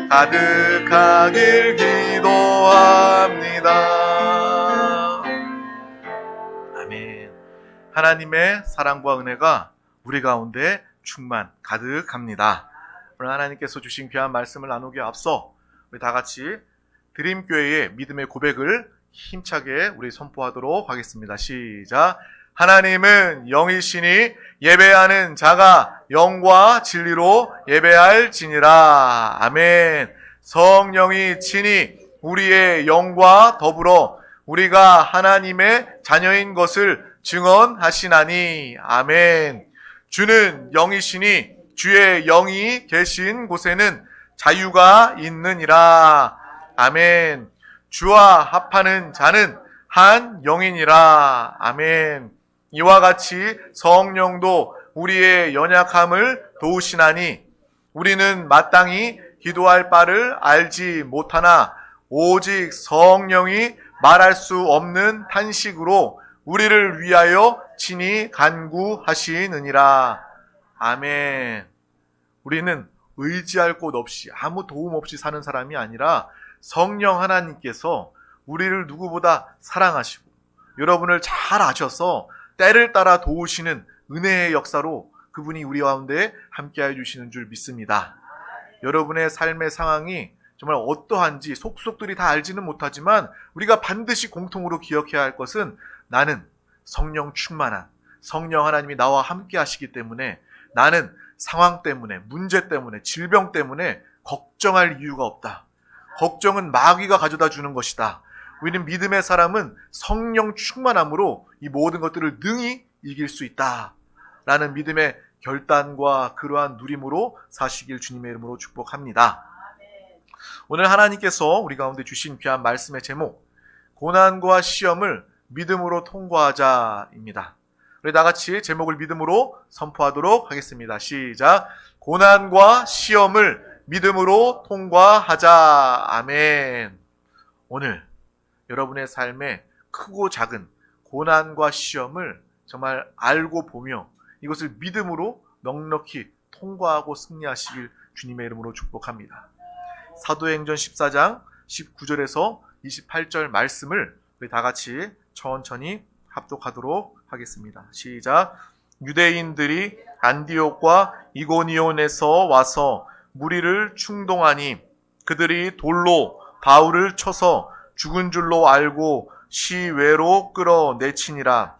가득하길 기도합니다. 아멘. 하나님의 사랑과 은혜가 우리 가운데 충만 가득합니다. 오늘 하나님께서 주신 귀한 말씀을 나누기에 앞서 우리 다 같이 드림교회의 믿음의 고백을 힘차게 우리 선포하도록 하겠습니다. 시작. 하나님은 영이시니 예배하는 자가 영과 진리로 예배할지니라. 아멘. 성령이 친히 우리의 영과 더불어 우리가 하나님의 자녀인 것을 증언하시나니. 아멘. 주는 영이시니 주의 영이 계신 곳에는 자유가 있느니라. 아멘. 주와 합하는 자는 한 영이니라. 아멘. 이와 같이 성령도 우리의 연약함을 도우시나니 우리는 마땅히 기도할 바를 알지 못하나 오직 성령이 말할 수 없는 탄식으로 우리를 위하여 친히 간구하시느니라. 아멘. 우리는 의지할 곳 없이 아무 도움 없이 사는 사람이 아니라 성령 하나님께서 우리를 누구보다 사랑하시고 여러분을 잘 아셔서 때를 따라 도우시는 은혜의 역사로 그분이 우리 가운데 함께해 주시는 줄 믿습니다. 여러분의 삶의 상황이 정말 어떠한지 속속들이 다 알지는 못하지만 우리가 반드시 공통으로 기억해야 할 것은 나는 성령 충만한 성령 하나님이 나와 함께 하시기 때문에 나는 상황 때문에 문제 때문에 질병 때문에 걱정할 이유가 없다. 걱정은 마귀가 가져다 주는 것이다. 우리는 믿음의 사람은 성령 충만함으로 이 모든 것들을 능히 이길 수 있다. 라는 믿음의 결단과 그러한 누림으로 사시길 주님의 이름으로 축복합니다. 오늘 하나님께서 우리 가운데 주신 귀한 말씀의 제목, 고난과 시험을 믿음으로 통과하자입니다. 우리 다 같이 제목을 믿음으로 선포하도록 하겠습니다. 시작. 고난과 시험을 믿음으로 통과하자. 아멘. 오늘 여러분의 삶에 크고 작은 고난과 시험을 정말 알고 보며 이것을 믿음으로 넉넉히 통과하고 승리하시길 주님의 이름으로 축복합니다. 사도행전 14장 19절에서 28절 말씀을 우리 다 같이 천천히 합독하도록 하겠습니다. 시작. 유대인들이 안디옥과 이고니온에서 와서 무리를 충동하니 그들이 돌로 바울을 쳐서 죽은 줄로 알고 시외로 끌어내치니라.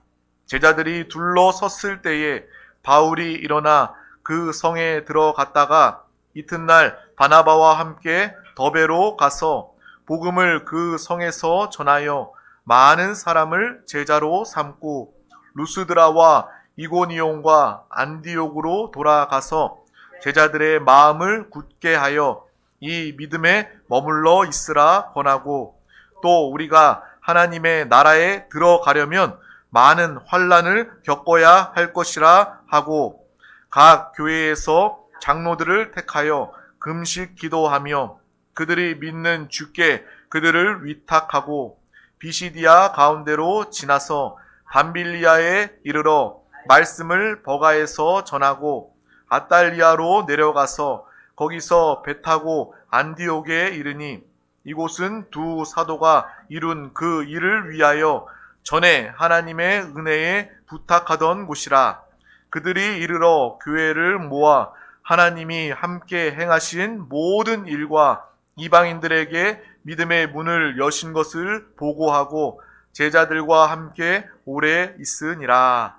제자들이 둘러섰을 때에 바울이 일어나 그 성에 들어갔다가 이튿날 바나바와 함께 더베로 가서 복음을 그 성에서 전하여 많은 사람을 제자로 삼고 루스드라와 이고니온과 안디옥으로 돌아가서 제자들의 마음을 굳게 하여 이 믿음에 머물러 있으라 권하고 또 우리가 하나님의 나라에 들어가려면 많은 환난을 겪어야 할 것이라 하고 각 교회에서 장로들을 택하여 금식 기도하며 그들이 믿는 주께 그들을 위탁하고 비시디아 가운데로 지나서 밤빌리아에 이르러 말씀을 버가에서 전하고 아달리아로 내려가서 거기서 배 타고 안디옥에 이르니 이곳은 두 사도가 이룬 그 일을 위하여 전에 하나님의 은혜에 부탁하던 곳이라. 그들이 이르러 교회를 모아 하나님이 함께 행하신 모든 일과 이방인들에게 믿음의 문을 여신 것을 보고하고 제자들과 함께 오래 있으니라.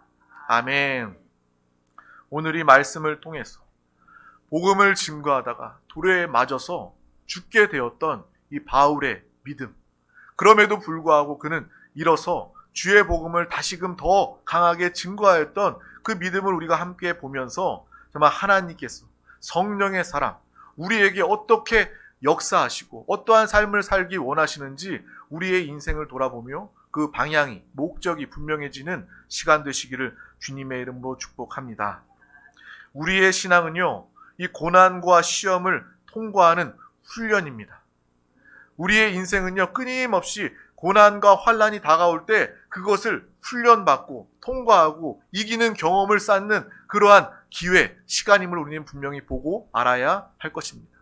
아멘. 오늘 이 말씀을 통해서 복음을 증거하다가 돌에 맞아서 죽게 되었던 이 바울의 믿음. 그럼에도 불구하고 그는 일어서 주의 복음을 다시금 더 강하게 증거하였던 그 믿음을 우리가 함께 보면서 정말 하나님께서 성령의 사랑, 우리에게 어떻게 역사하시고 어떠한 삶을 살기 원하시는지 우리의 인생을 돌아보며 그 방향이, 목적이 분명해지는 시간 되시기를 주님의 이름으로 축복합니다. 우리의 신앙은요, 이 고난과 시험을 통과하는 훈련입니다. 우리의 인생은요, 끊임없이 고난과 환난이 다가올 때 그것을 훈련받고 통과하고 이기는 경험을 쌓는 그러한 기회, 시간임을 우리는 분명히 보고 알아야 할 것입니다.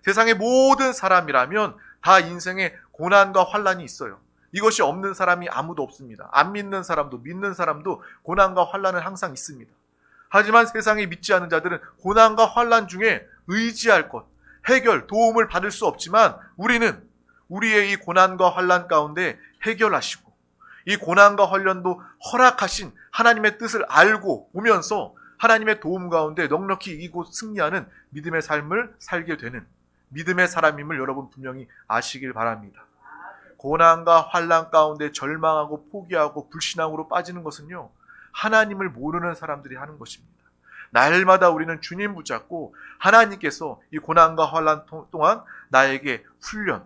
세상의 모든 사람이라면 다 인생에 고난과 환난이 있어요. 이것이 없는 사람이 아무도 없습니다. 안 믿는 사람도 믿는 사람도 고난과 환난은 항상 있습니다. 하지만 세상에 믿지 않는 자들은 고난과 환난 중에 의지할 것, 해결, 도움을 받을 수 없지만 우리는 우리의 이 고난과 환난 가운데 해결하시고 이 고난과 환난도 허락하신 하나님의 뜻을 알고 보면서 하나님의 도움 가운데 넉넉히 이기고 승리하는 믿음의 삶을 살게 되는 믿음의 사람임을 여러분 분명히 아시길 바랍니다. 고난과 환난 가운데 절망하고 포기하고 불신앙으로 빠지는 것은요, 하나님을 모르는 사람들이 하는 것입니다. 날마다 우리는 주님 붙잡고 하나님께서 이 고난과 환난 동안 나에게 훈련,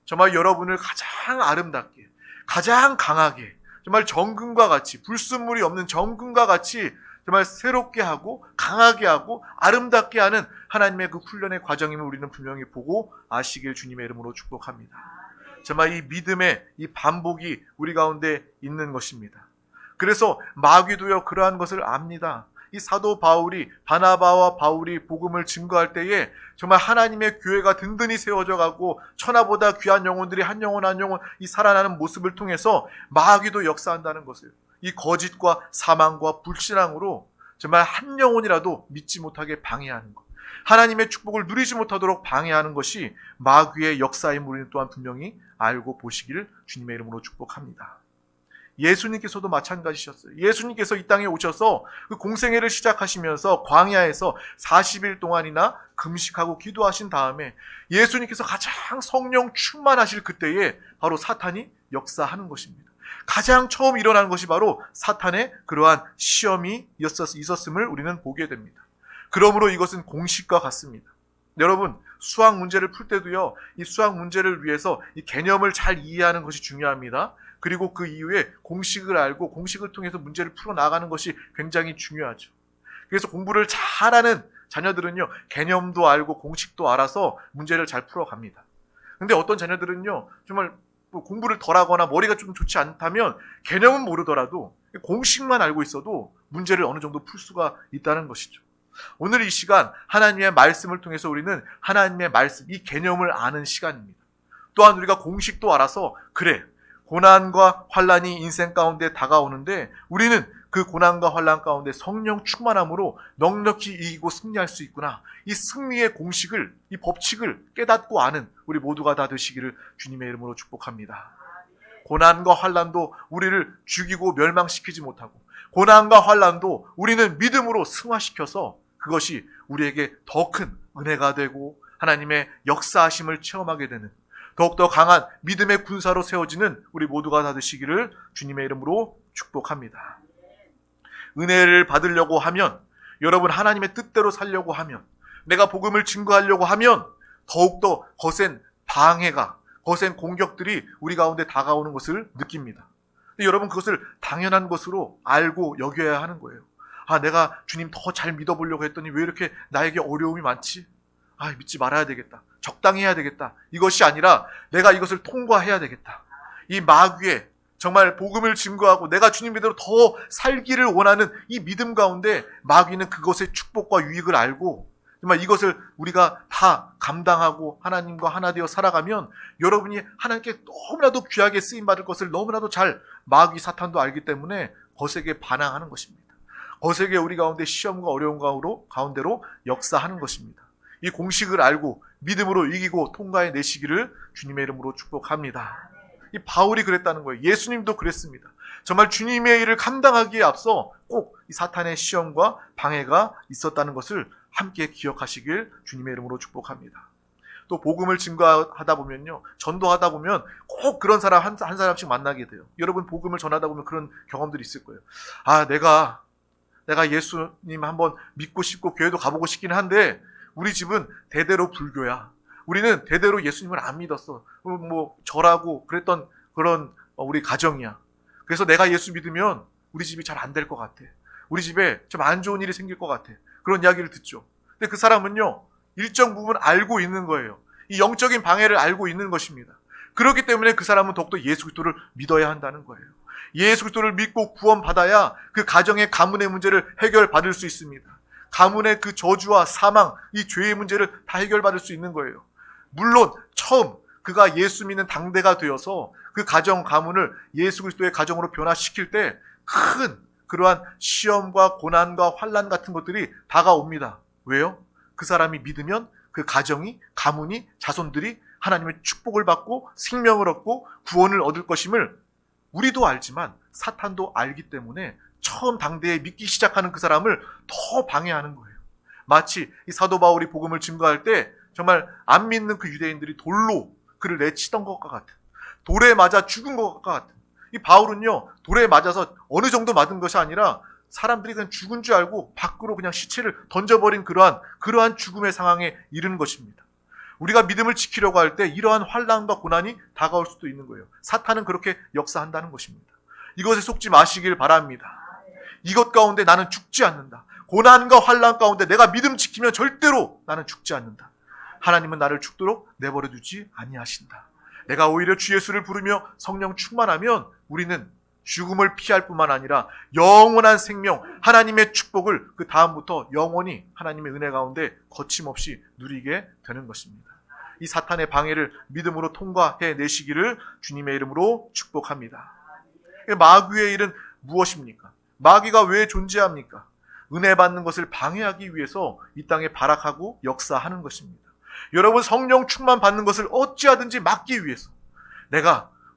정말 여러분을 가장 아름답게, 가장 강하게, 정말 정금과 같이, 불순물이 없는 정금과 같이 정말 새롭게 하고 강하게 하고 아름답게 하는 하나님의 그 훈련의 과정임을 우리는 분명히 보고 아시길 주님의 이름으로 축복합니다. 정말 이 믿음의 이 반복이 우리 가운데 있는 것입니다. 그래서 마귀도요 그러한 것을 압니다. 이 사도 바울이, 바나바와 바울이 복음을 증거할 때에 정말 하나님의 교회가 든든히 세워져 가고 천하보다 귀한 영혼들이 한 영혼 한 영혼 이 살아나는 모습을 통해서 마귀도 역사한다는 것을, 이 거짓과 사망과 불신앙으로 정말 한 영혼이라도 믿지 못하게 방해하는 것, 하나님의 축복을 누리지 못하도록 방해하는 것이 마귀의 역사임을 우리는 또한 분명히 알고 보시기를 주님의 이름으로 축복합니다. 예수님께서도 마찬가지셨어요. 예수님께서 이 땅에 오셔서 그 공생애를 시작하시면서 광야에서 40일 동안이나 금식하고 기도하신 다음에 예수님께서 가장 성령 충만하실 그때에 바로 사탄이 역사하는 것입니다. 가장 처음 일어나는 것이 바로 사탄의 그러한 시험이 있었음을 우리는 보게 됩니다. 그러므로 이것은 공식과 같습니다. 여러분, 수학 문제를 풀 때도요, 이 수학 문제를 위해서 이 개념을 잘 이해하는 것이 중요합니다. 그리고 그 이후에 공식을 알고 공식을 통해서 문제를 풀어나가는 것이 굉장히 중요하죠. 그래서 공부를 잘하는 자녀들은요, 개념도 알고 공식도 알아서 문제를 잘 풀어갑니다. 근데 어떤 자녀들은요, 정말 공부를 덜하거나 머리가 좀 좋지 않다면 개념은 모르더라도 공식만 알고 있어도 문제를 어느 정도 풀 수가 있다는 것이죠. 오늘 이 시간 하나님의 말씀을 통해서 우리는 하나님의 말씀, 이 개념을 아는 시간입니다. 또한 우리가 공식도 알아서 그래, 고난과 환난이 인생 가운데 다가오는데 우리는 그 고난과 환난 가운데 성령 충만함으로 넉넉히 이기고 승리할 수 있구나. 이 승리의 공식을, 이 법칙을 깨닫고 아는 우리 모두가 다 되시기를 주님의 이름으로 축복합니다. 고난과 환난도 우리를 죽이고 멸망시키지 못하고 고난과 환난도 우리는 믿음으로 승화시켜서 그것이 우리에게 더 큰 은혜가 되고 하나님의 역사하심을 체험하게 되는 더욱더 강한 믿음의 군사로 세워지는 우리 모두가 다 되시기를 주님의 이름으로 축복합니다. 은혜를 받으려고 하면, 여러분 하나님의 뜻대로 살려고 하면, 내가 복음을 증거하려고 하면 더욱더 거센 방해가, 거센 공격들이 우리 가운데 다가오는 것을 느낍니다. 근데 여러분 그것을 당연한 것으로 알고 여겨야 하는 거예요. 아, 내가 주님 더 잘 믿어보려고 했더니 왜 이렇게 나에게 어려움이 많지? 아, 믿지 말아야 되겠다. 적당히 해야 되겠다. 이것이 아니라 내가 이것을 통과해야 되겠다. 이 마귀의 정말 복음을 증거하고 내가 주님 믿음으로 더 살기를 원하는 이 믿음 가운데 마귀는 그것의 축복과 유익을 알고 정말 이것을 우리가 다 감당하고 하나님과 하나 되어 살아가면 여러분이 하나님께 너무나도 귀하게 쓰임받을 것을 너무나도 잘 마귀 사탄도 알기 때문에 거세게 반항하는 것입니다. 거세게 우리 가운데 시험과 어려움 가운데로 역사하는 것입니다. 이 공식을 알고 믿음으로 이기고 통과해 내시기를 주님의 이름으로 축복합니다. 이 바울이 그랬다는 거예요. 예수님도 그랬습니다. 정말 주님의 일을 감당하기에 앞서 꼭 이 사탄의 시험과 방해가 있었다는 것을 함께 기억하시길 주님의 이름으로 축복합니다. 또 복음을 증거하다 보면요, 전도하다 보면 꼭 그런 사람 한 사람씩 만나게 돼요. 여러분 복음을 전하다 보면 그런 경험들이 있을 거예요. 아, 내가 예수님 한번 믿고 싶고 교회도 가보고 싶긴 한데 우리 집은 대대로 불교야. 우리는 대대로 예수님을 안 믿었어. 절하고 그랬던 그런 우리 가정이야. 그래서 내가 예수 믿으면 우리 집이 잘 안 될 것 같아. 우리 집에 좀 안 좋은 일이 생길 것 같아. 그런 이야기를 듣죠. 근데 그 사람은요, 일정 부분 알고 있는 거예요. 이 영적인 방해를 알고 있는 것입니다. 그렇기 때문에 그 사람은 더욱더 예수 그리스도를 믿어야 한다는 거예요. 예수 그리스도를 믿고 구원받아야 그 가정의 가문의 문제를 해결받을 수 있습니다. 가문의 그 저주와 사망, 이 죄의 문제를 다 해결받을 수 있는 거예요. 물론 처음 그가 예수 믿는 당대가 되어서 그 가정 가문을 예수 그리스도의 가정으로 변화시킬 때 큰 그러한 시험과 고난과 환난 같은 것들이 다가옵니다. 왜요? 그 사람이 믿으면 그 가정이, 가문이, 자손들이 하나님의 축복을 받고 생명을 얻고 구원을 얻을 것임을 우리도 알지만 사탄도 알기 때문에 처음 당대에 믿기 시작하는 그 사람을 더 방해하는 거예요. 마치 이 사도 바울이 복음을 증거할 때 정말 안 믿는 그 유대인들이 돌로 그를 내치던 것과 같은, 돌에 맞아 죽은 것과 같은, 이 바울은요 돌에 맞아서 어느 정도 맞은 것이 아니라 사람들이 그냥 죽은 줄 알고 밖으로 그냥 시체를 던져버린 그러한 죽음의 상황에 이르는 것입니다. 우리가 믿음을 지키려고 할 때 이러한 환난과 고난이 다가올 수도 있는 거예요. 사탄은 그렇게 역사한다는 것입니다. 이것에 속지 마시길 바랍니다. 이것 가운데 나는 죽지 않는다. 고난과 환난 가운데 내가 믿음 지키면 절대로 나는 죽지 않는다. 하나님은 나를 죽도록 내버려 두지 아니하신다. 내가 오히려 주 예수를 부르며 성령 충만하면 우리는 죽음을 피할 뿐만 아니라 영원한 생명, 하나님의 축복을 그 다음부터 영원히 하나님의 은혜 가운데 거침없이 누리게 되는 것입니다. 이 사탄의 방해를 믿음으로 통과해 내시기를 주님의 이름으로 축복합니다. 마귀의 일은 무엇입니까? 마귀가 왜 존재합니까? 은혜 받는 것을 방해하기 위해서 이 땅에 발악하고 역사하는 것입니다. 여러분, 성령 충만 받는 것을 어찌하든지 막기 위해서,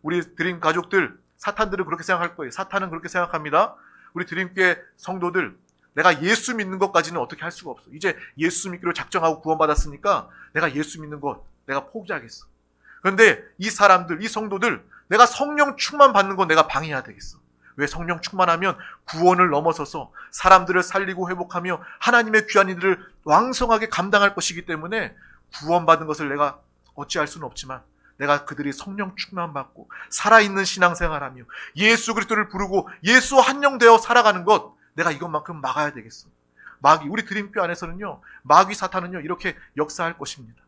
우리 드림 가족들, 사탄들은 그렇게 생각할 거예요. 사탄은 그렇게 생각합니다. 우리 드림교회 성도들, 내가 예수 믿는 것까지는 어떻게 할 수가 없어. 이제 예수 믿기로 작정하고 구원받았으니까 내가 예수 믿는 것 내가 포기하겠어. 그런데 이 사람들, 이 성도들, 내가 성령 충만 받는 건 내가 방해해야 되겠어. 왜? 성령 충만하면 구원을 넘어서서 사람들을 살리고 회복하며 하나님의 귀한 일들을 왕성하게 감당할 것이기 때문에 구원받은 것을 내가 어찌할 수는 없지만 내가 그들이 성령 충만 받고 살아있는 신앙생활하며 예수 그리스도를 부르고 예수와 한영되어 살아가는 것, 내가 이것만큼 막아야 되겠어. 우리 드림교 안에서는요, 마귀 사탄은요 이렇게 역사할 것입니다.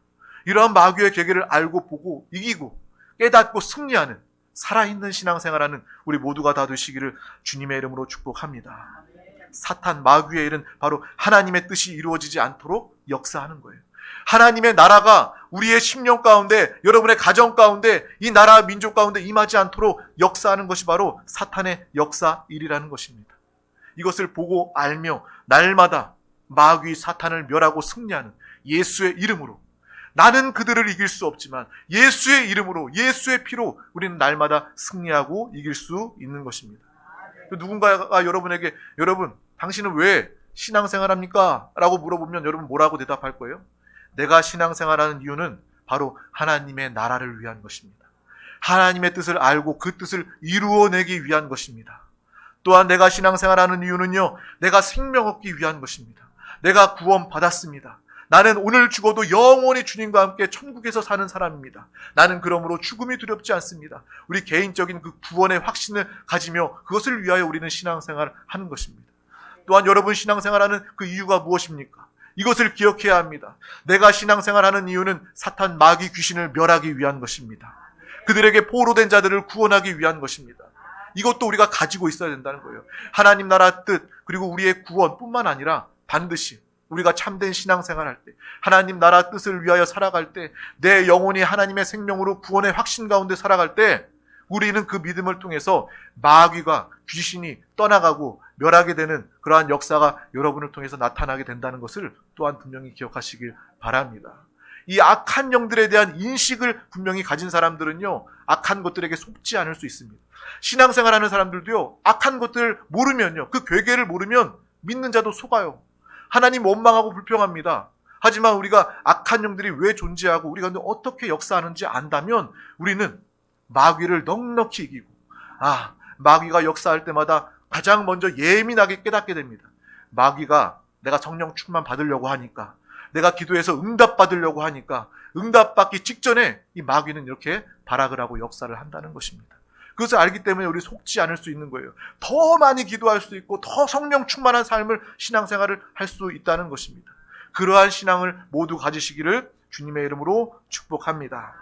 이러한 마귀의 계계를 알고 보고 이기고 깨닫고 승리하는 살아있는 신앙생활하는 우리 모두가 다 되시기를 주님의 이름으로 축복합니다. 사탄, 마귀의 일은 바로 하나님의 뜻이 이루어지지 않도록 역사하는 거예요. 하나님의 나라가 우리의 심령 가운데, 여러분의 가정 가운데, 이 나라 민족 가운데 임하지 않도록 역사하는 것이 바로 사탄의 역사 일이라는 것입니다. 이것을 보고 알며 날마다 마귀 사탄을 멸하고 승리하는 예수의 이름으로, 나는 그들을 이길 수 없지만 예수의 이름으로, 예수의 피로 우리는 날마다 승리하고 이길 수 있는 것입니다. 누군가가 여러분에게, 여러분 당신은 왜 신앙생활합니까? 라고 물어보면 여러분 뭐라고 대답할 거예요? 내가 신앙생활하는 이유는 바로 하나님의 나라를 위한 것입니다. 하나님의 뜻을 알고 그 뜻을 이루어내기 위한 것입니다. 또한 내가 신앙생활하는 이유는요, 내가 생명 얻기 위한 것입니다. 내가 구원받았습니다. 나는 오늘 죽어도 영원히 주님과 함께 천국에서 사는 사람입니다. 나는 그러므로 죽음이 두렵지 않습니다. 우리 개인적인 그 구원의 확신을 가지며 그것을 위하여 우리는 신앙생활을 하는 것입니다. 또한 여러분 신앙생활하는 그 이유가 무엇입니까? 이것을 기억해야 합니다. 내가 신앙생활하는 이유는 사탄, 마귀, 귀신을 멸하기 위한 것입니다. 그들에게 포로된 자들을 구원하기 위한 것입니다. 이것도 우리가 가지고 있어야 된다는 거예요. 하나님 나라 뜻, 그리고 우리의 구원뿐만 아니라 반드시 우리가 참된 신앙생활할 때, 하나님 나라 뜻을 위하여 살아갈 때, 내 영혼이 하나님의 생명으로 구원의 확신 가운데 살아갈 때 우리는 그 믿음을 통해서 마귀가, 귀신이 떠나가고 멸하게 되는 그러한 역사가 여러분을 통해서 나타나게 된다는 것을 또한 분명히 기억하시길 바랍니다. 이 악한 영들에 대한 인식을 분명히 가진 사람들은요, 악한 것들에게 속지 않을 수 있습니다. 신앙생활하는 사람들도요, 악한 것들을 모르면요, 그 괴계를 모르면 믿는 자도 속아요. 하나님 원망하고 불평합니다. 하지만 우리가 악한 영들이 왜 존재하고 우리가 어떻게 역사하는지 안다면 우리는 마귀를 넉넉히 이기고, 마귀가 역사할 때마다 가장 먼저 예민하게 깨닫게 됩니다. 마귀가 내가 성령 충만 받으려고 하니까, 내가 기도해서 응답 받으려고 하니까 응답받기 직전에 이 마귀는 이렇게 발악을 하고 역사를 한다는 것입니다. 그것을 알기 때문에 우리 속지 않을 수 있는 거예요. 더 많이 기도할 수 있고 더 성령 충만한 삶을, 신앙생활을 할 수 있다는 것입니다. 그러한 신앙을 모두 가지시기를 주님의 이름으로 축복합니다.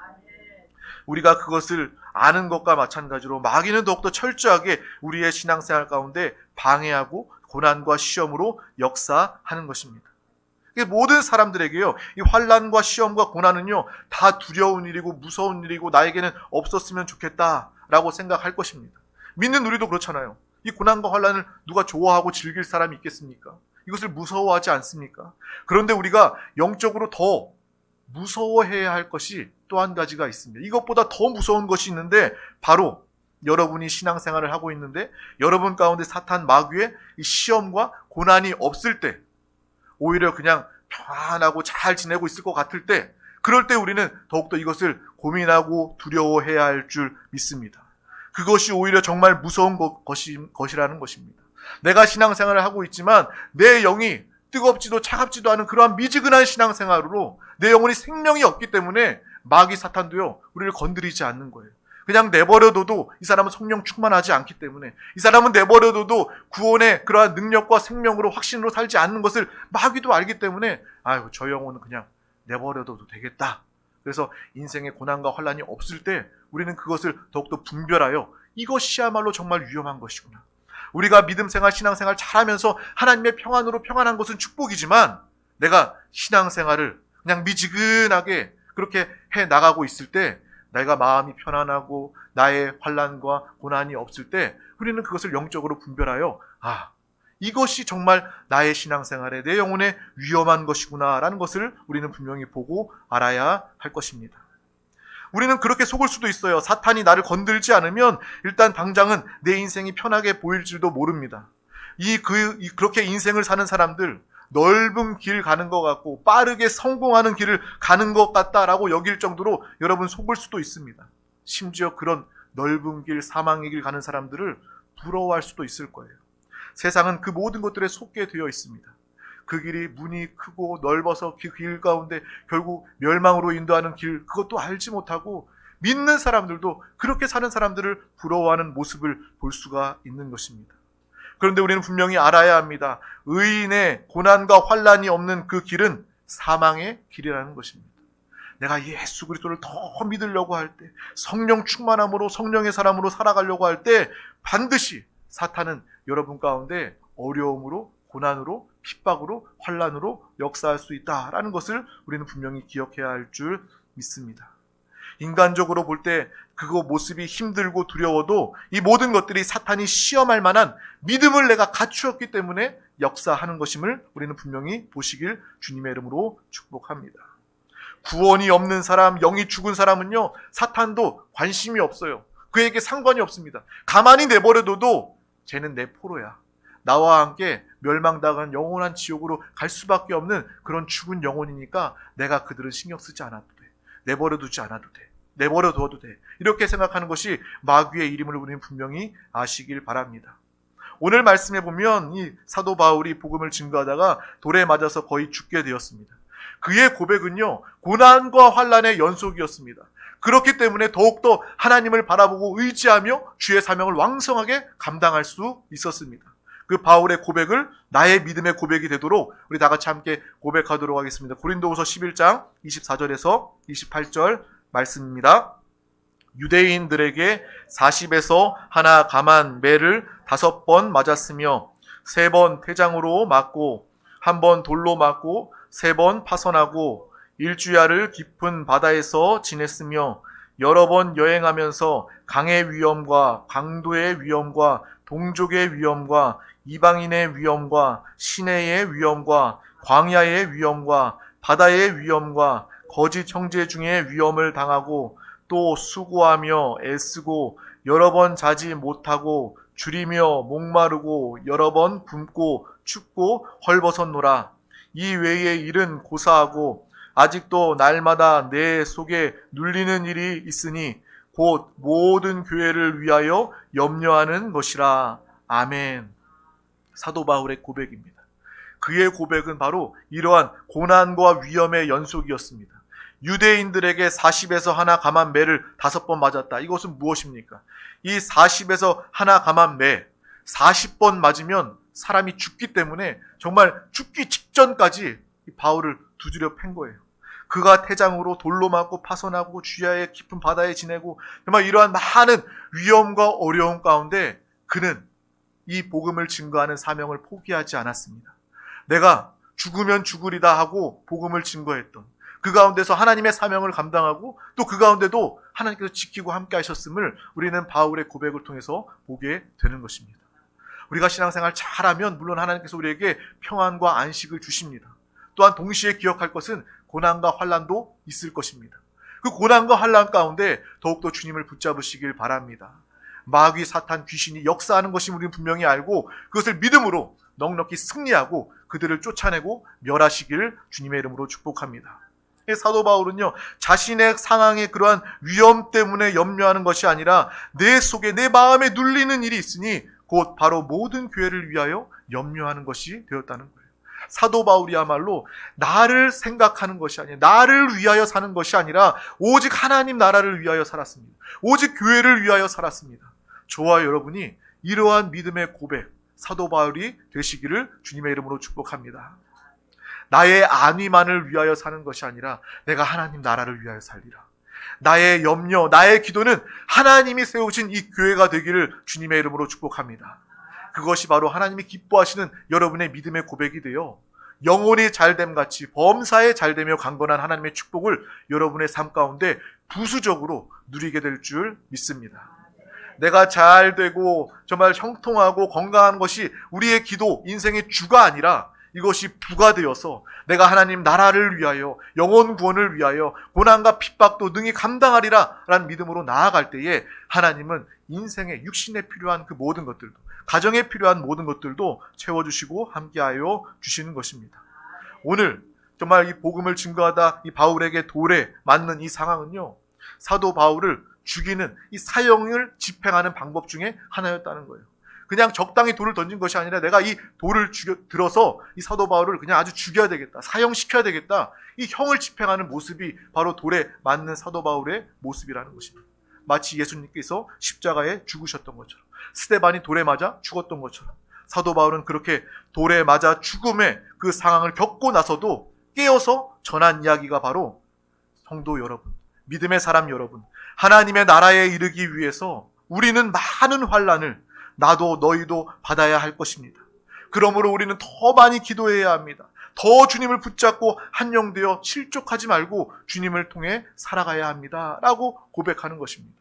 우리가 그것을 아는 것과 마찬가지로 마귀는 더욱더 철저하게 우리의 신앙생활 가운데 방해하고 고난과 시험으로 역사하는 것입니다. 모든 사람들에게요, 이 환난과 시험과 고난은요, 다 두려운 일이고 무서운 일이고 나에게는 없었으면 좋겠다라고 생각할 것입니다. 믿는 우리도 그렇잖아요. 이 고난과 환난을 누가 좋아하고 즐길 사람이 있겠습니까? 이것을 무서워하지 않습니까? 그런데 우리가 영적으로 더 무서워해야 할 것이 또 한 가지가 있습니다. 이것보다 더 무서운 것이 있는데, 바로 여러분이 신앙생활을 하고 있는데 여러분 가운데 사탄 마귀의 이 시험과 고난이 없을 때, 오히려 그냥 평안하고 잘 지내고 있을 것 같을 때, 그럴 때 우리는 더욱더 이것을 고민하고 두려워해야 할 줄 믿습니다. 그것이 오히려 정말 무서운 것이라는 것입니다. 내가 신앙생활을 하고 있지만 내 영이 뜨겁지도 차갑지도 않은 그러한 미지근한 신앙생활로 내 영혼이 생명이 없기 때문에 마귀 사탄도요, 우리를 건드리지 않는 거예요. 그냥 내버려둬도 이 사람은 성령 충만하지 않기 때문에, 이 사람은 내버려둬도 구원의 그러한 능력과 생명으로 확신으로 살지 않는 것을 마귀도 알기 때문에, 아유, 저 영혼은 그냥 내버려둬도 되겠다. 그래서 인생의 고난과 환난이 없을 때 우리는 그것을 더욱더 분별하여 이것이야말로 정말 위험한 것이구나. 우리가 믿음생활, 신앙생활 잘하면서 하나님의 평안으로 평안한 것은 축복이지만, 내가 신앙생활을 그냥 미지근하게 그렇게 해 나가고 있을 때, 내가 마음이 편안하고 나의 환난과 고난이 없을 때 우리는 그것을 영적으로 분별하여, 아, 이것이 정말 나의 신앙생활에 내 영혼에 위험한 것이구나 라는 것을 우리는 분명히 보고 알아야 할 것입니다. 우리는 그렇게 속을 수도 있어요. 사탄이 나를 건들지 않으면 일단 당장은 내 인생이 편하게 보일지도 모릅니다. 그렇게 인생을 사는 사람들, 넓은 길 가는 것 같고 빠르게 성공하는 길을 가는 것 같다라고 여길 정도로 여러분 속을 수도 있습니다. 심지어 그런 넓은 길, 사망의 길 가는 사람들을 부러워할 수도 있을 거예요. 세상은 그 모든 것들에 속게 되어 있습니다. 그 길이 문이 크고 넓어서 그 길 가운데 결국 멸망으로 인도하는 길, 그것도 알지 못하고 믿는 사람들도 그렇게 사는 사람들을 부러워하는 모습을 볼 수가 있는 것입니다. 그런데 우리는 분명히 알아야 합니다. 의인의 고난과 환난이 없는 그 길은 사망의 길이라는 것입니다. 내가 예수 그리스도를 더 믿으려고 할 때, 성령 충만함으로 성령의 사람으로 살아가려고 할 때 반드시 사탄은 여러분 가운데 어려움으로, 고난으로, 핍박으로, 환난으로 역사할 수 있다라는 것을 우리는 분명히 기억해야 할 줄 믿습니다. 인간적으로 볼 때 그거 모습이 힘들고 두려워도 이 모든 것들이 사탄이 시험할 만한 믿음을 내가 갖추었기 때문에 역사하는 것임을 우리는 분명히 보시길 주님의 이름으로 축복합니다. 구원이 없는 사람, 영이 죽은 사람은요, 사탄도 관심이 없어요. 그에게 상관이 없습니다. 가만히 내버려둬도 쟤는 내 포로야. 나와 함께 멸망당한 영원한 지옥으로 갈 수밖에 없는 그런 죽은 영혼이니까 내가 그들은 신경 쓰지 않아도 돼. 내버려두지 않아도 돼. 내버려두어도 돼. 이렇게 생각하는 것이 마귀의 일임을 우리는 분명히 아시길 바랍니다. 오늘 말씀에 보면 이 사도 바울이 복음을 증거하다가 돌에 맞아서 거의 죽게 되었습니다. 그의 고백은요, 고난과 환난의 연속이었습니다. 그렇기 때문에 더욱더 하나님을 바라보고 의지하며 주의 사명을 왕성하게 감당할 수 있었습니다. 그 바울의 고백을 나의 믿음의 고백이 되도록 우리 다 같이 함께 고백하도록 하겠습니다. 고린도후서 11장 24절에서 28절 말씀입니다. 유대인들에게 40에서 하나 감한 매를 5번 맞았으며 3번 태장으로 맞고 1번 돌로 맞고 3번 파선하고 일주야를 깊은 바다에서 지냈으며 여러 번 여행하면서 강의 위험과 강도의 위험과 동족의 위험과 이방인의 위험과 시내의 위험과 광야의 위험과 바다의 위험과 거짓 형제 중에 위험을 당하고 또 수고하며 애쓰고 여러 번 자지 못하고 줄이며 목마르고 여러 번 굶고 춥고 헐벗었노라. 이 외의 일은 고사하고 아직도 날마다 내 속에 눌리는 일이 있으니 곧 모든 교회를 위하여 염려하는 것이라. 아멘. 사도 바울의 고백입니다. 그의 고백은 바로 이러한 고난과 위험의 연속이었습니다. 유대인들에게 40에서 하나 감한 매를 5번 맞았다. 이것은 무엇입니까? 이 40에서 하나 감한 매, 40번 맞으면 사람이 죽기 때문에 정말 죽기 직전까지 바울을 두드려 팬 거예요. 그가 태장으로 돌로 맞고 파선하고 주야의 깊은 바다에 지내고 정말 이러한 많은 위험과 어려움 가운데 그는 이 복음을 증거하는 사명을 포기하지 않았습니다. 내가 죽으면 죽으리다 하고 복음을 증거했던, 그 가운데서 하나님의 사명을 감당하고 또 그 가운데도 하나님께서 지키고 함께 하셨음을 우리는 바울의 고백을 통해서 보게 되는 것입니다. 우리가 신앙생활 잘하면 물론 하나님께서 우리에게 평안과 안식을 주십니다. 또한 동시에 기억할 것은 고난과 환난도 있을 것입니다. 그 고난과 환난 가운데 더욱더 주님을 붙잡으시길 바랍니다. 마귀, 사탄, 귀신이 역사하는 것이 우리는 분명히 알고 그것을 믿음으로 넉넉히 승리하고 그들을 쫓아내고 멸하시기를 주님의 이름으로 축복합니다. 사도 바울은요, 자신의 상황의 그러한 위험 때문에 염려하는 것이 아니라 내 속에, 내 마음에 눌리는 일이 있으니 곧 바로 모든 교회를 위하여 염려하는 것이 되었다는 거예요. 사도 바울이야말로 나를 생각하는 것이 아니라, 나를 위하여 사는 것이 아니라 오직 하나님 나라를 위하여 살았습니다. 오직 교회를 위하여 살았습니다. 저와 여러분이 이러한 믿음의 고백, 사도 바울이 되시기를 주님의 이름으로 축복합니다. 나의 안위만을 위하여 사는 것이 아니라 내가 하나님 나라를 위하여 살리라. 나의 염려, 나의 기도는 하나님이 세우신 이 교회가 되기를 주님의 이름으로 축복합니다. 그것이 바로 하나님이 기뻐하시는 여러분의 믿음의 고백이 되어 영혼이 잘됨같이 범사에 잘되며 강건한 하나님의 축복을 여러분의 삶 가운데 부수적으로 누리게 될 줄 믿습니다. 내가 잘되고 정말 형통하고 건강한 것이 우리의 기도, 인생의 주가 아니라 이것이 부가 되어서 내가 하나님 나라를 위하여, 영혼 구원을 위하여 고난과 핍박도 능히 감당하리라 라는 믿음으로 나아갈 때에 하나님은 인생에, 육신에 필요한 그 모든 것들도, 가정에 필요한 모든 것들도 채워주시고 함께하여 주시는 것입니다. 오늘 정말 이 복음을 증거하다 이 바울에게 돌에 맞는 이 상황은요, 사도 바울을 죽이는 이 사형을 집행하는 방법 중에 하나였다는 거예요. 그냥 적당히 돌을 던진 것이 아니라 내가 이 돌을 들어서 이 사도 바울을 그냥 아주 죽여야 되겠다, 사형시켜야 되겠다, 이 형을 집행하는 모습이 바로 돌에 맞는 사도 바울의 모습이라는 것입니다. 마치 예수님께서 십자가에 죽으셨던 것처럼, 스데반이 돌에 맞아 죽었던 것처럼 사도 바울은 그렇게 돌에 맞아 죽음의 그 상황을 겪고 나서도 깨어서 전한 이야기가 바로 성도 여러분, 믿음의 사람 여러분, 하나님의 나라에 이르기 위해서 우리는 많은 환난을 나도 너희도 받아야 할 것입니다. 그러므로 우리는 더 많이 기도해야 합니다. 더 주님을 붙잡고 한영되어 실족하지 말고 주님을 통해 살아가야 합니다 라고 고백하는 것입니다.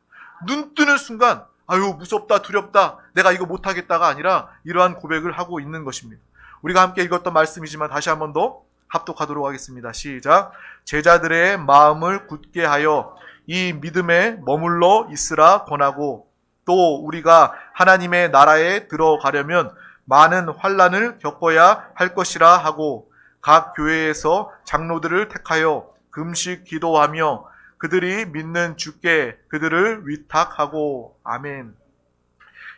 눈 뜨는 순간 아유 무섭다, 두렵다, 내가 이거 못하겠다가 아니라 이러한 고백을 하고 있는 것입니다. 우리가 함께 읽었던 말씀이지만 다시 한 번 더 합독하도록 하겠습니다. 시작. 제자들의 마음을 굳게 하여 이 믿음에 머물러 있으라 권하고, 또 우리가 하나님의 나라에 들어가려면 많은 환난을 겪어야 할 것이라 하고, 각 교회에서 장로들을 택하여 금식 기도하며 그들이 믿는 주께 그들을 위탁하고. 아멘.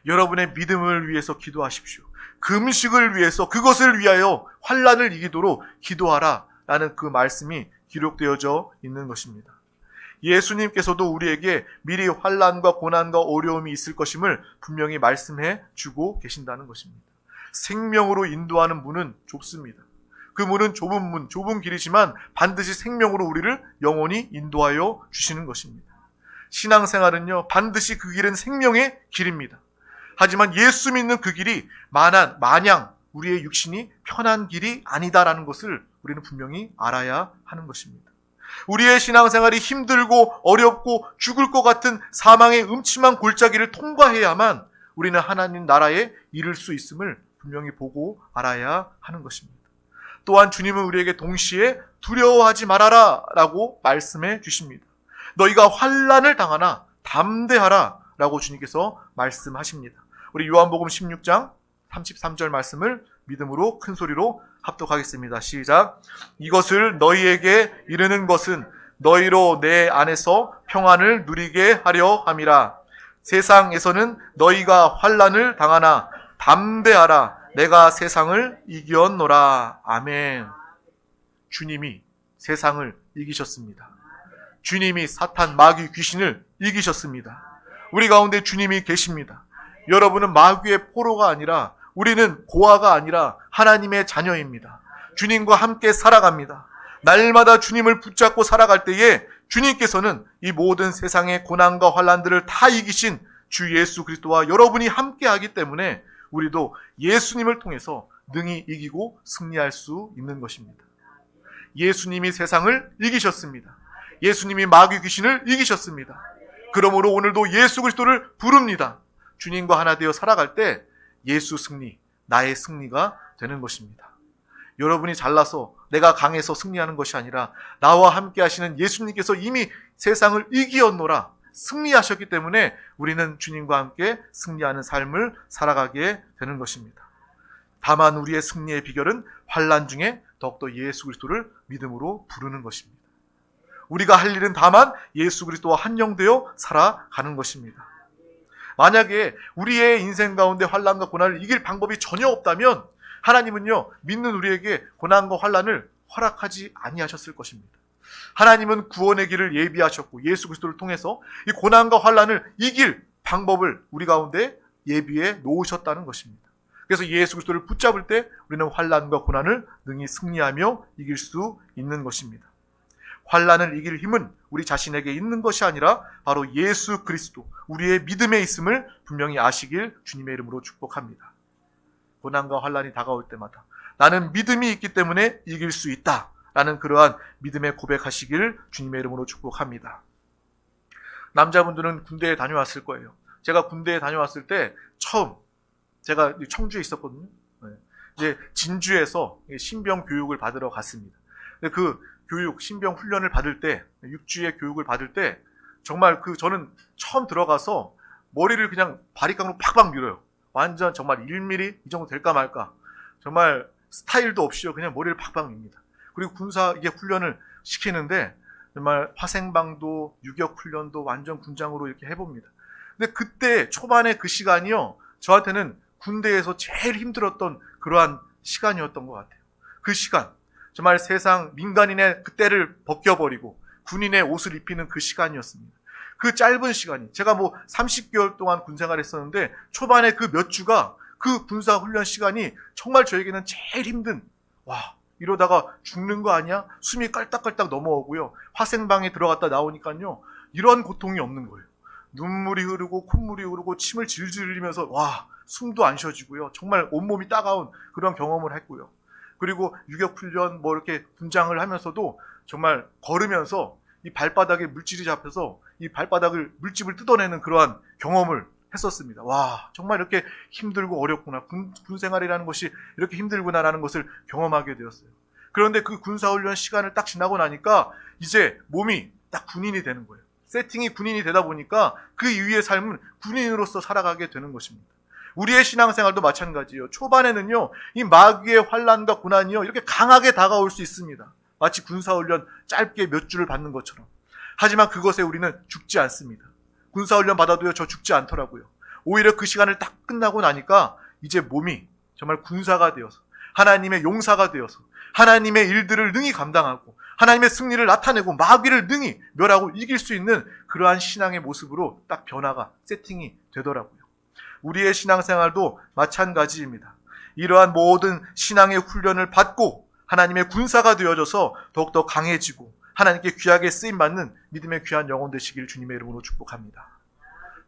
여러분의 믿음을 위해서 기도하십시오. 금식을 위해서, 그것을 위하여 환난을 이기도록 기도하라 라는 그 말씀이 기록되어져 있는 것입니다. 예수님께서도 우리에게 미리 환난과 고난과 어려움이 있을 것임을 분명히 말씀해 주고 계신다는 것입니다. 생명으로 인도하는 문은 좁습니다. 그 문은 좁은 문, 좁은 길이지만 반드시 생명으로 우리를 영원히 인도하여 주시는 것입니다. 신앙생활은요, 반드시 그 길은 생명의 길입니다. 하지만 예수 믿는 그 길이 마냥 우리의 육신이 편한 길이 아니다라는 것을 우리는 분명히 알아야 하는 것입니다. 우리의 신앙생활이 힘들고 어렵고 죽을 것 같은 사망의 음침한 골짜기를 통과해야만 우리는 하나님 나라에 이를 수 있음을 분명히 보고 알아야 하는 것입니다. 또한 주님은 우리에게 동시에 두려워하지 말아라 라고 말씀해 주십니다. 너희가 환난을 당하나 담대하라 라고 주님께서 말씀하십니다. 우리 요한복음 16장 33절 말씀을 믿음으로 큰 소리로 합독하겠습니다. 시작. 이것을 너희에게 이르는 것은 너희로 내 안에서 평안을 누리게 하려 함이라. 세상에서는 너희가 환난을 당하나 담대하라. 내가 세상을 이겼노라. 아멘. 주님이 세상을 이기셨습니다. 주님이 사탄, 마귀, 귀신을 이기셨습니다. 우리 가운데 주님이 계십니다. 여러분은 마귀의 포로가 아니라, 우리는 고아가 아니라 하나님의 자녀입니다. 주님과 함께 살아갑니다. 날마다 주님을 붙잡고 살아갈 때에 주님께서는 이 모든 세상의 고난과 환난들을 다 이기신 주 예수 그리스도와 여러분이 함께 하기 때문에 우리도 예수님을 통해서 능히 이기고 승리할 수 있는 것입니다. 예수님이 세상을 이기셨습니다. 예수님이 마귀 귀신을 이기셨습니다. 그러므로 오늘도 예수 그리스도를 부릅니다. 주님과 하나 되어 살아갈 때 예수 승리, 나의 승리가 되는 것입니다. 여러분이 잘나서 내가 강해서 승리하는 것이 아니라 나와 함께 하시는 예수님께서 이미 세상을 이기었노라 승리하셨기 때문에 우리는 주님과 함께 승리하는 삶을 살아가게 되는 것입니다. 다만 우리의 승리의 비결은 환난 중에 더욱더 예수 그리스도를 믿음으로 부르는 것입니다. 우리가 할 일은 다만 예수 그리스도와 한영되어 살아가는 것입니다. 만약에 우리의 인생 가운데 환난과 고난을 이길 방법이 전혀 없다면 하나님은요, 믿는 우리에게 고난과 환난을 허락하지 아니하셨을 것입니다. 하나님은 구원의 길을 예비하셨고 예수 그리스도를 통해서 이 고난과 환난을 이길 방법을 우리 가운데 예비해 놓으셨다는 것입니다. 그래서 예수 그리스도를 붙잡을 때 우리는 환난과 고난을 능히 승리하며 이길 수 있는 것입니다. 환난을 이길 힘은 우리 자신에게 있는 것이 아니라 바로 예수 그리스도, 우리의 믿음에 있음을 분명히 아시길 주님의 이름으로 축복합니다. 고난과 환난이 다가올 때마다 나는 믿음이 있기 때문에 이길 수 있다 라는 그러한 믿음의 고백하시길 주님의 이름으로 축복합니다. 남자분들은 군대에 다녀왔을 거예요. 제가 군대에 다녀왔을 때 처음 제가 청주에 있었거든요. 이제 진주에서 신병 교육을 받으러 갔습니다. 그 교육, 신병 훈련을 받을 때, 6주의 교육을 받을 때 정말 저는 처음 들어가서 머리를 그냥 바리깡으로 팍팍 밀어요. 완전 정말 1mm 이 정도 될까 말까. 정말 스타일도 없이요. 그냥 머리를 팍팍 밉니다. 그리고 군사 이게 훈련을 시키는데 정말 화생방도 유격 훈련도 완전 군장으로 이렇게 해봅니다. 근데 그때 초반에 그 시간이요. 저한테는 군대에서 제일 힘들었던 그러한 시간이었던 것 같아요. 그 시간. 정말 세상 민간인의 그 때를 벗겨버리고 군인의 옷을 입히는 그 시간이었습니다. 그 짧은 시간이 제가 30개월 동안 군생활을 했었는데 초반에 그 몇 주가 그 군사훈련 시간이 정말 저에게는 제일 힘든 이러다가 죽는 거 아니야? 숨이 깔딱깔딱 넘어오고요. 화생방에 들어갔다 나오니까요. 이런 고통이 없는 거예요. 눈물이 흐르고 콧물이 흐르고 침을 질질 흘리면서 숨도 안 쉬어지고요. 정말 온몸이 따가운 그런 경험을 했고요. 그리고 유격훈련 이렇게 군장을 하면서도 정말 걸으면서 이 발바닥에 물질이 잡혀서 이 발바닥을 물집을 뜯어내는 그러한 경험을 했었습니다. 정말 이렇게 힘들고 어렵구나. 군생활이라는 것이 이렇게 힘들구나라는 것을 경험하게 되었어요. 그런데 그 군사훈련 시간을 딱 지나고 나니까 이제 몸이 딱 군인이 되는 거예요. 세팅이 군인이 되다 보니까 그 이후의 삶은 군인으로서 살아가게 되는 것입니다. 우리의 신앙생활도 마찬가지예요. 초반에는요, 이 마귀의 환난과 고난이요, 이렇게 강하게 다가올 수 있습니다. 마치 군사훈련 짧게 몇 주를 받는 것처럼. 하지만 그것에 우리는 죽지 않습니다. 군사훈련 받아도요, 저 죽지 않더라고요. 오히려 그 시간을 딱 끝나고 나니까 이제 몸이 정말 군사가 되어서 하나님의 용사가 되어서 하나님의 일들을 능히 감당하고 하나님의 승리를 나타내고 마귀를 능히 멸하고 이길 수 있는 그러한 신앙의 모습으로 딱 변화가 세팅이 되더라고요. 우리의 신앙생활도 마찬가지입니다. 이러한 모든 신앙의 훈련을 받고 하나님의 군사가 되어져서 더욱더 강해지고 하나님께 귀하게 쓰임받는 믿음의 귀한 영혼 되시길 주님의 이름으로 축복합니다.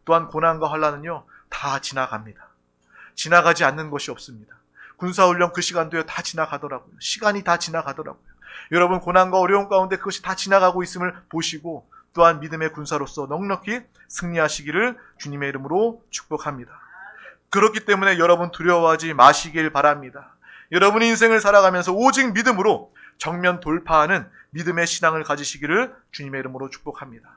또한 고난과 환난은요, 다 지나갑니다. 지나가지 않는 것이 없습니다. 군사훈련 그 시간도요, 다 지나가더라고요. 시간이 다 지나가더라고요. 여러분 고난과 어려움 가운데 그것이 다 지나가고 있음을 보시고 또한 믿음의 군사로서 넉넉히 승리하시기를 주님의 이름으로 축복합니다. 그렇기 때문에 여러분 두려워하지 마시길 바랍니다. 여러분의 인생을 살아가면서 오직 믿음으로 정면 돌파하는 믿음의 신앙을 가지시기를 주님의 이름으로 축복합니다.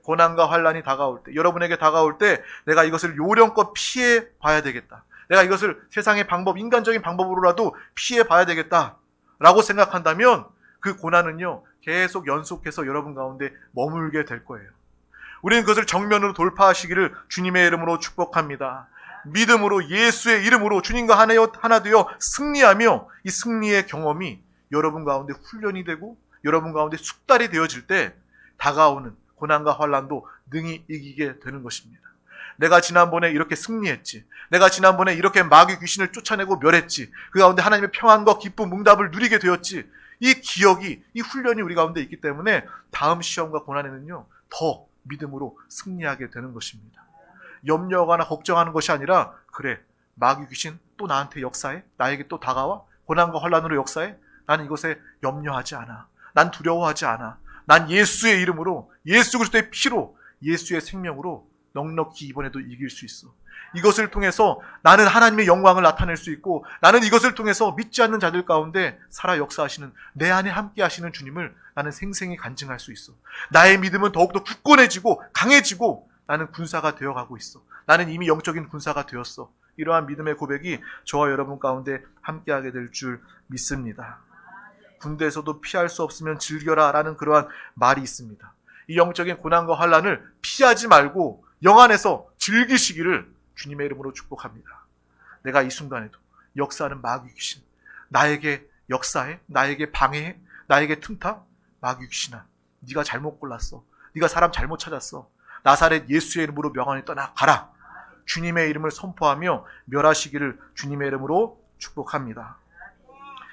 고난과 환난이 다가올 때, 여러분에게 다가올 때 내가 이것을 요령껏 피해 봐야 되겠다. 내가 이것을 세상의 방법, 인간적인 방법으로라도 피해 봐야 되겠다라고 생각한다면 그 고난은요, 계속 연속해서 여러분 가운데 머물게 될 거예요. 우리는 그것을 정면으로 돌파하시기를 주님의 이름으로 축복합니다. 믿음으로 예수의 이름으로 주님과 하나 되어 승리하며 이 승리의 경험이 여러분 가운데 훈련이 되고 여러분 가운데 숙달이 되어질 때 다가오는 고난과 환난도 능히 이기게 되는 것입니다. 내가 지난번에 이렇게 승리했지. 내가 지난번에 이렇게 마귀 귀신을 쫓아내고 멸했지. 그 가운데 하나님의 평안과 기쁨, 응답을 누리게 되었지. 이 기억이, 이 훈련이 우리 가운데 있기 때문에 다음 시험과 고난에는요, 더 믿음으로 승리하게 되는 것입니다. 염려하거나 걱정하는 것이 아니라 그래, 마귀 귀신 또 나한테 역사해? 나에게 또 다가와? 고난과 환난으로 역사해? 나는 이것에 염려하지 않아. 난 두려워하지 않아. 난 예수의 이름으로, 예수 그리스도의 피로, 예수의 생명으로 넉넉히 이번에도 이길 수 있어. 이것을 통해서 나는 하나님의 영광을 나타낼 수 있고, 나는 이것을 통해서 믿지 않는 자들 가운데 살아 역사하시는, 내 안에 함께 하시는 주님을 나는 생생히 간증할 수 있어. 나의 믿음은 더욱더 굳건해지고 강해지고 나는 군사가 되어가고 있어. 나는 이미 영적인 군사가 되었어. 이러한 믿음의 고백이 저와 여러분 가운데 함께하게 될 줄 믿습니다. 군대에서도 피할 수 없으면 즐겨라 라는 그러한 말이 있습니다. 이 영적인 고난과 환난을 피하지 말고 영안에서 즐기시기를 주님의 이름으로 축복합니다. 내가 이 순간에도 역사하는 마귀 귀신, 나에게 역사해? 나에게 방해해? 나에게 틈타? 마귀 귀신아, 네가 잘못 골랐어. 네가 사람 잘못 찾았어. 나사렛 예수의 이름으로 명하니 떠나가라. 주님의 이름을 선포하며 멸하시기를 주님의 이름으로 축복합니다.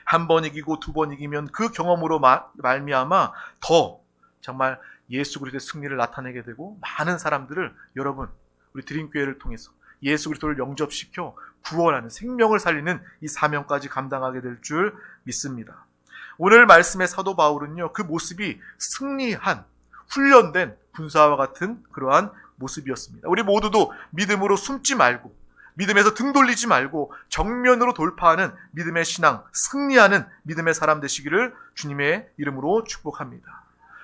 한 번 이기고 두 번 이기면 그 경험으로 말미암아 더 정말 예수 그리스도의 승리를 나타내게 되고, 많은 사람들을 여러분 우리 드림교회를 통해서 예수 그리스도를 영접시켜 구원하는, 생명을 살리는 이 사명까지 감당하게 될 줄 믿습니다. 오늘 말씀의 사도 바울은요, 그 모습이 승리한, 훈련된 군사와 같은 그러한 모습이었습니다. 우리 모두도 믿음으로 숨지 말고, 믿음에서 등 돌리지 말고 정면으로 돌파하는 믿음의 신앙, 승리하는 믿음의 사람 되시기를 주님의 이름으로 축복합니다.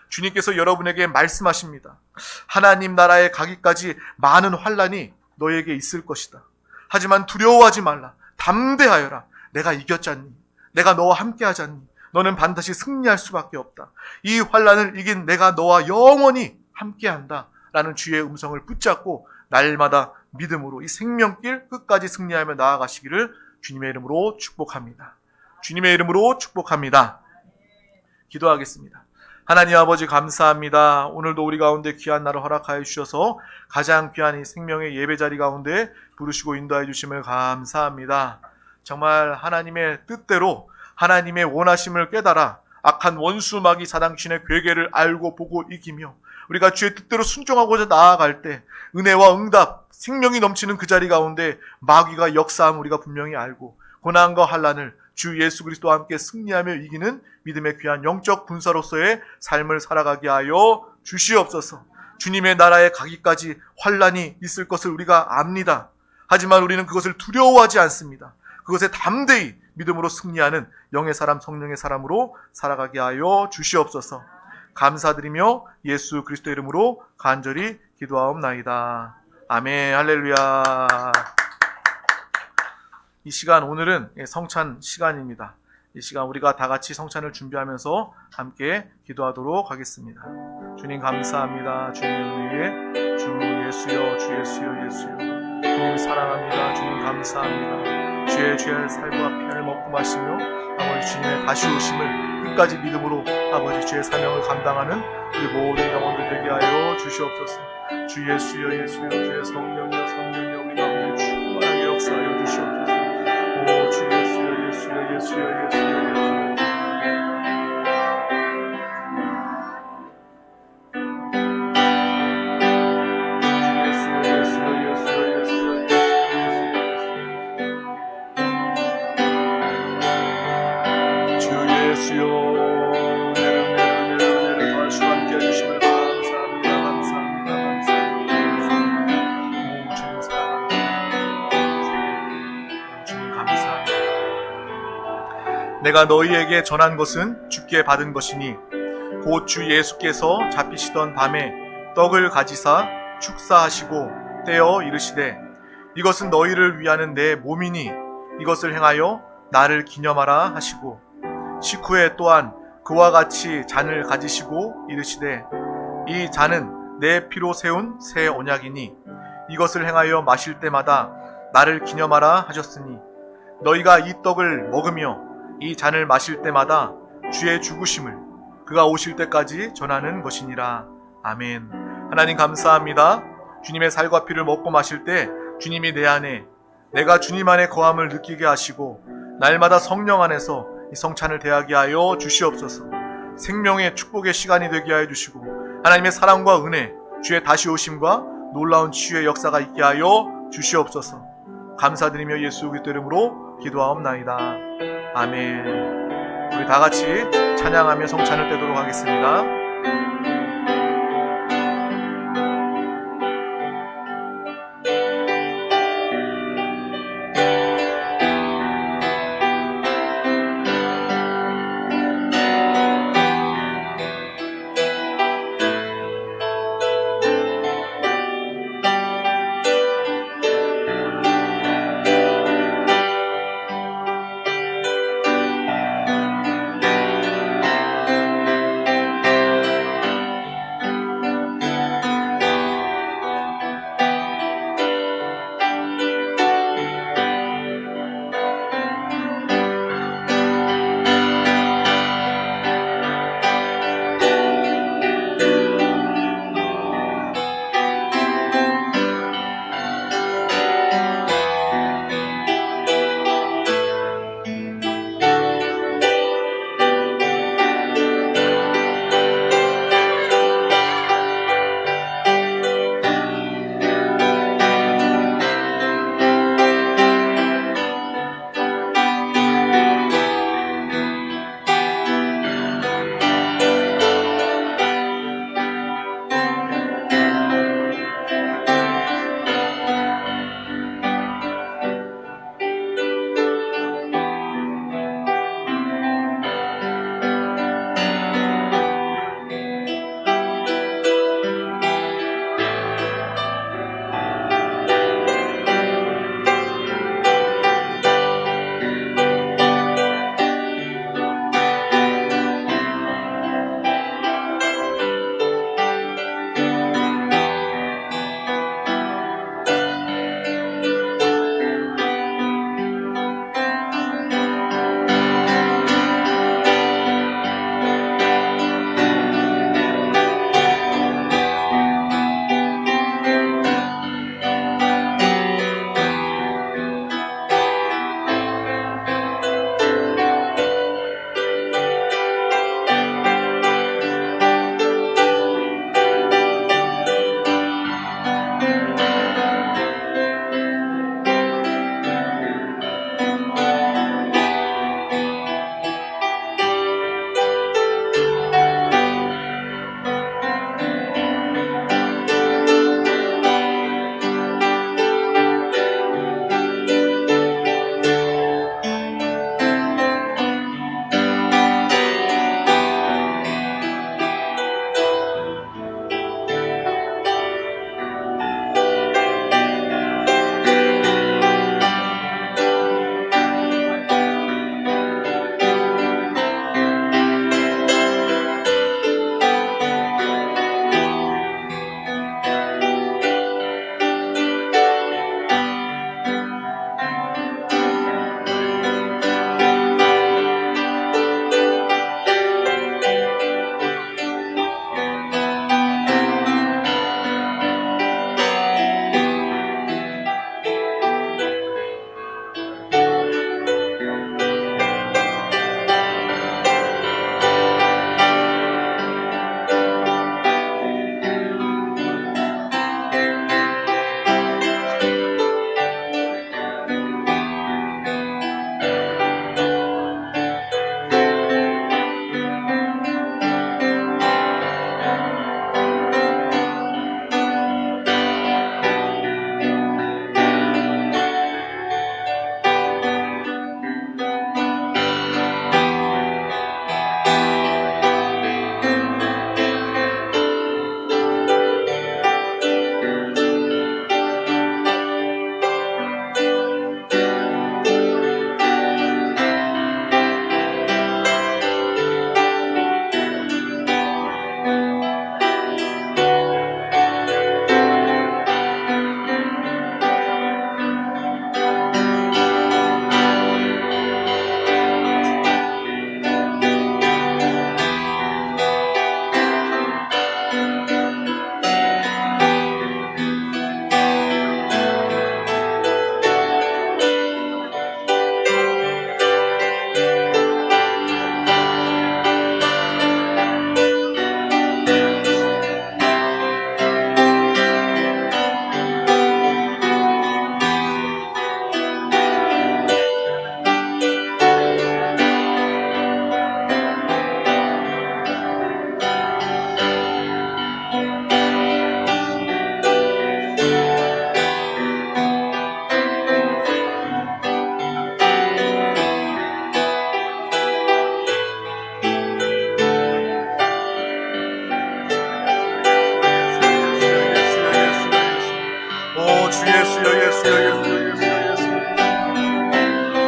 주님께서 여러분에게 말씀하십니다. 하나님 나라에 가기까지 많은 환난이 너에게 있을 것이다. 하지만 두려워하지 말라. 담대하여라. 내가 이겼잖니. 내가 너와 함께 하잖니. 너는 반드시 승리할 수밖에 없다. 이 환난을 이긴 내가 너와 영원히 함께한다 라는 주의 음성을 붙잡고 날마다 믿음으로 이 생명길 끝까지 승리하며 나아가시기를 주님의 이름으로 축복합니다. 주님의 이름으로 축복합니다. 기도하겠습니다. 하나님 아버지 감사합니다. 오늘도 우리 가운데 귀한 날을 허락하여 주셔서 가장 귀한 이 생명의 예배자리 가운데 부르시고 인도해 주심을 감사합니다. 정말 하나님의 뜻대로 하나님의 원하심을 깨달아 악한 원수 마귀 사단 귀신의 괴계를 알고 보고 이기며 우리가 주의 뜻대로 순종하고자 나아갈 때 은혜와 응답, 생명이 넘치는 그 자리 가운데 마귀가 역사함 우리가 분명히 알고 고난과 환난을 주 예수 그리스도와 함께 승리하며 이기는 믿음의 귀한 영적 군사로서의 삶을 살아가게 하여 주시옵소서. 주님의 나라에 가기까지 환난이 있을 것을 우리가 압니다. 하지만 우리는 그것을 두려워하지 않습니다. 그것에 담대히 믿음으로 승리하는 영의 사람, 성령의 사람으로 살아가게 하여 주시옵소서. 감사드리며 예수 그리스도 이름으로 간절히 기도하옵나이다. 아멘. 할렐루야. 이 시간, 오늘은 성찬 시간입니다. 이 시간 우리가 다 같이 성찬을 준비하면서 함께 기도하도록 하겠습니다. 주님 감사합니다. 주님의 은혜에 주 예수여, 주 예수여, 예수여. 주님 사랑합니다. 주님 감사합니다. 주의 살과 피를 먹고 마시며 아버지 주님의 다시 오심을 끝까지 믿음으로 아버지 주의 사명을 감당하는 우리 모든 영혼들 되게 하여 주시옵소서. 주 예수여, 예수여, 주의 성령이여, 성령이여, 우리 가운데 충만하게 역사하여 주시옵소서. 오 주 예수여, 예수여, 예수여, 예수여, 예수여. 내가 너희에게 전한 것은 주께 받은 것이니 곧 주 예수께서 잡히시던 밤에 떡을 가지사 축사하시고 떼어 이르시되 이것은 너희를 위하는 내 몸이니 이것을 행하여 나를 기념하라 하시고 식후에 또한 그와 같이 잔을 가지시고 이르시되 이 잔은 내 피로 세운 새 언약이니 이것을 행하여 마실 때마다 나를 기념하라 하셨으니 너희가 이 떡을 먹으며 이 잔을 마실 때마다 주의 죽으심을 그가 오실 때까지 전하는 것이니라. 아멘. 하나님 감사합니다. 주님의 살과 피를 먹고 마실 때 주님이 내 안에, 내가 주님 안에 거함을 느끼게 하시고 날마다 성령 안에서 이 성찬을 대하게 하여 주시옵소서. 생명의 축복의 시간이 되게 하여 주시고 하나님의 사랑과 은혜, 주의 다시 오심과 놀라운 치유의 역사가 있게 하여 주시옵소서. 감사드리며 예수 그리스도 이름으로 기도하옵나이다. 아멘. 우리 다 같이 찬양하며 성찬을 떼도록 하겠습니다.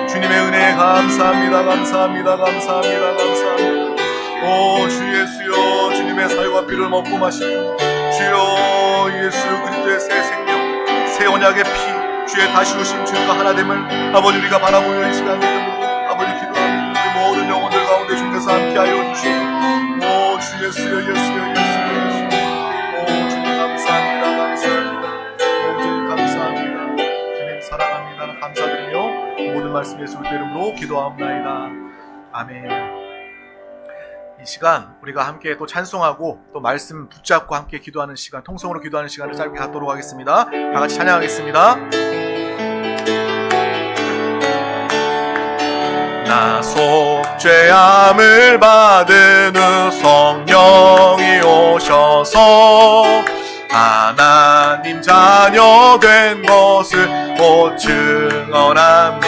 주님의 은혜 감사합니다. 오 주 예수여, 주님의 살과 피를 먹고 마시고 주여 예수 그리스도의 새 생명, 새 언약의 피, 주의 다시 오심 주님과 하나됨을 아버지 우리가 바라보며 이 시간 믿음으로 아버지 기도합니다. 우리 모든 영혼들 가운데 주님께서 함께하여 주시고 오 주 예수여, 오 주님 감사합니다. 오 주님 감사합니다. 주님 사랑합니다. 감사드리며 모든 말씀 예수 그리스도 이름으로 기도하옵나이다. 아멘. 이 시간 우리가 함께 또 찬송하고 또 말씀 붙잡고 함께 기도하는 시간, 통성으로 기도하는 시간을 짧게 갖도록 하겠습니다. 다 같이 찬양하겠습니다. 나 속죄함을 받은 후 성령이 오셔서 하나님 자녀 된 것을 곧 증언합니다.